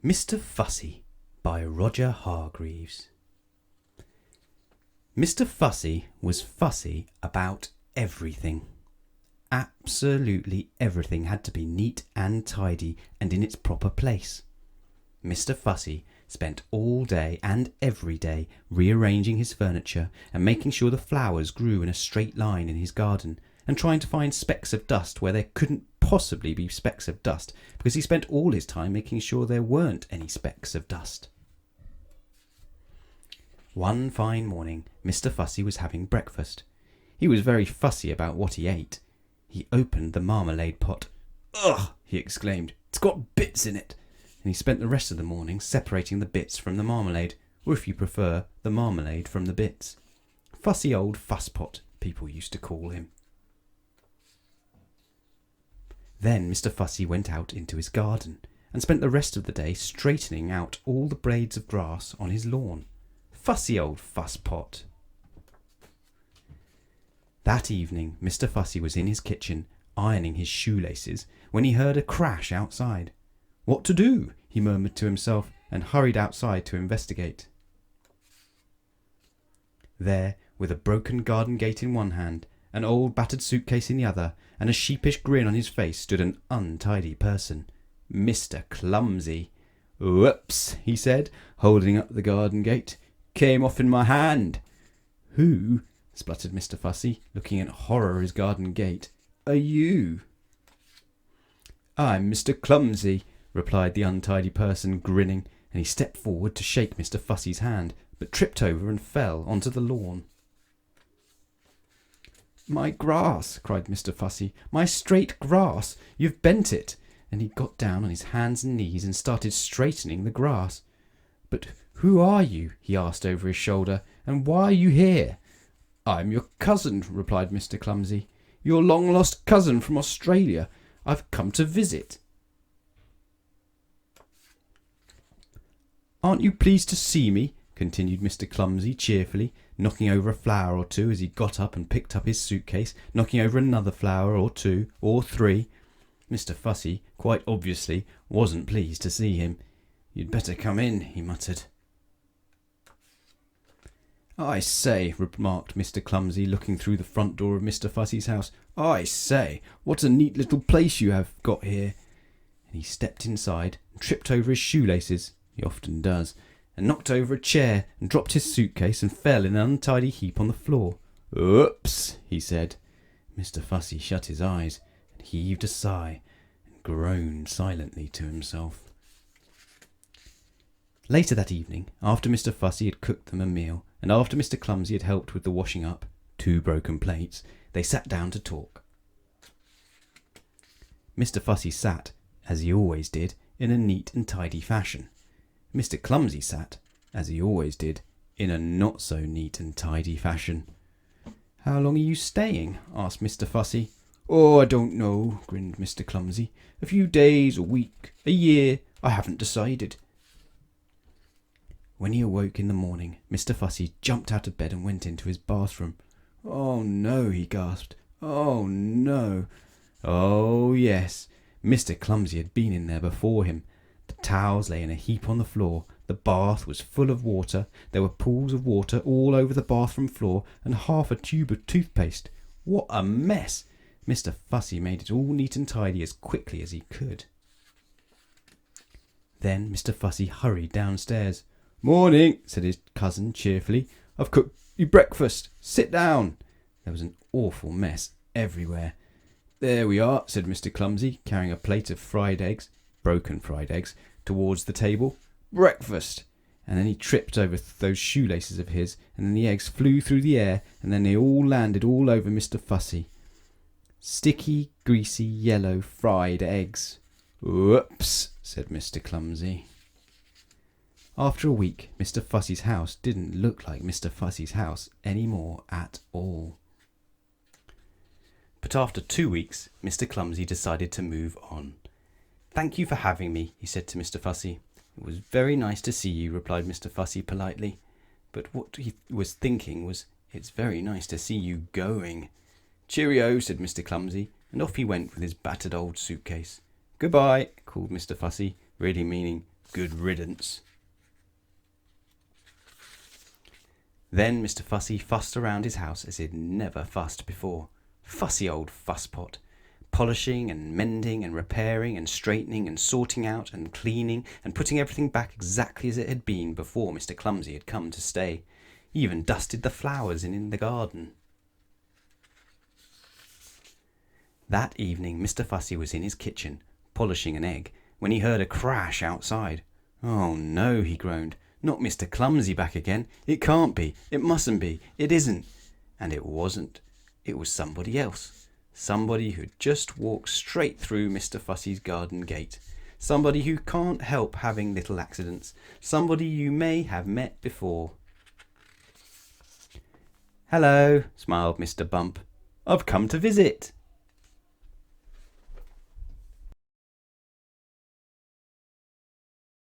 Mr Fussy by Roger Hargreaves. Mr Fussy was fussy about everything. Absolutely everything had to be neat and tidy and in its proper place. Mr Fussy spent all day and every day rearranging his furniture and making sure the flowers grew in a straight line in his garden, and trying to find specks of dust where there couldn't possibly be specks of dust, because he spent all his time making sure there weren't any specks of dust. One fine morning, Mr Fussy was having breakfast. He was very fussy about what he ate. He opened the marmalade pot. "Ugh!" he exclaimed. "It's got bits in it!" And he spent the rest of the morning separating the bits from the marmalade, or if you prefer, the marmalade from the bits. Fussy old fusspot, people used to call him. Then Mr Fussy went out into his garden and spent the rest of the day straightening out all the blades of grass on his lawn. Fussy old fusspot. That evening Mr Fussy was in his kitchen ironing his shoelaces when he heard a crash outside. "What to do?" he murmured to himself, and hurried outside to investigate. There, with a broken garden gate in one hand, an old battered suitcase in the other, and a sheepish grin on his face, stood an untidy person. Mr Clumsy. "Whoops," he said, holding up the garden gate. "Came off in my hand." "Who," spluttered Mr Fussy, looking in horror at his garden gate, "are you?" "I'm Mr Clumsy," replied the untidy person, grinning, and he stepped forward to shake Mr Fussy's hand, but tripped over and fell onto the lawn. "My grass!" cried Mr Fussy. "My straight grass! You've bent it!" And he got down on his hands and knees and started straightening the grass. "But who are you?" he asked over his shoulder, "and why are you here?" "I'm your cousin," replied Mr Clumsy. "Your long-lost cousin from Australia. I've come to visit." "Aren't you pleased to see me?" continued Mr Clumsy cheerfully, knocking over a flower or two as he got up and picked up his suitcase, knocking over another flower or two or three. Mr Fussy, quite obviously, wasn't pleased to see him. "You'd better come in," he muttered. "I say," remarked Mr Clumsy, looking through the front door of Mr Fussy's house. "I say, what a neat little place you have got here." And he stepped inside and tripped over his shoelaces, he often does, and knocked over a chair and dropped his suitcase and fell in an untidy heap on the floor. "Oops," he said. Mr Fussy shut his eyes and heaved a sigh and groaned silently to himself. Later that evening, after Mr Fussy had cooked them a meal, and after Mr Clumsy had helped with the washing up, 2 broken plates, they sat down to talk. Mr Fussy sat, as he always did, in a neat and tidy fashion. Mr Clumsy sat, as he always did, in a not-so-neat and tidy fashion. "How long are you staying?" asked Mr Fussy. "Oh, I don't know," grinned Mr Clumsy. "A few days, a week, a year, I haven't decided." When he awoke in the morning, Mr Fussy jumped out of bed and went into his bathroom. "Oh no," he gasped. "Oh no." Oh yes, Mr Clumsy had been in there before him. The towels lay in a heap on the floor. The bath was full of water. There were pools of water all over the bathroom floor, and half a tube of toothpaste. What a mess! Mr Fussy made it all neat and tidy as quickly as he could. Then Mr Fussy hurried downstairs. "Morning," said his cousin cheerfully. "I've cooked you breakfast. Sit down." There was an awful mess everywhere. "There we are," said Mr Clumsy, carrying a plate of broken fried eggs, towards the table. "Breakfast." And then he tripped over those shoelaces of his, and then the eggs flew through the air, and then they all landed all over Mr Fussy. Sticky, greasy, yellow, fried eggs. "Whoops," said Mr Clumsy. After a week, Mr Fussy's house didn't look like Mr Fussy's house any more at all. But after 2 weeks, Mr Clumsy decided to move on. "Thank you for having me," he said to Mr Fussy. "It was very nice to see you," replied Mr Fussy politely. But what he was thinking was, "It's very nice to see you going." "Cheerio," said Mr Clumsy, and off he went with his battered old suitcase. "Goodbye," called Mr Fussy, really meaning Good riddance. Then Mr. Fussy fussed around his house as he'd never fussed before. Fussy old fusspot. Polishing and mending and repairing and straightening and sorting out and cleaning and putting everything back exactly as it had been before Mr. Clumsy had come to stay. He even dusted the flowers in the garden. That evening Mr. Fussy was in his kitchen, polishing an egg, when he heard a crash outside. "Oh no," he groaned. "Not Mr. Clumsy back again. It can't be. It mustn't be. It isn't." And it wasn't. It was somebody else. Somebody who'd just walked straight through Mr. Fussy's garden gate. Somebody who can't help having little accidents. Somebody you may have met before. "Hello," smiled Mr. Bump. "I've come to visit."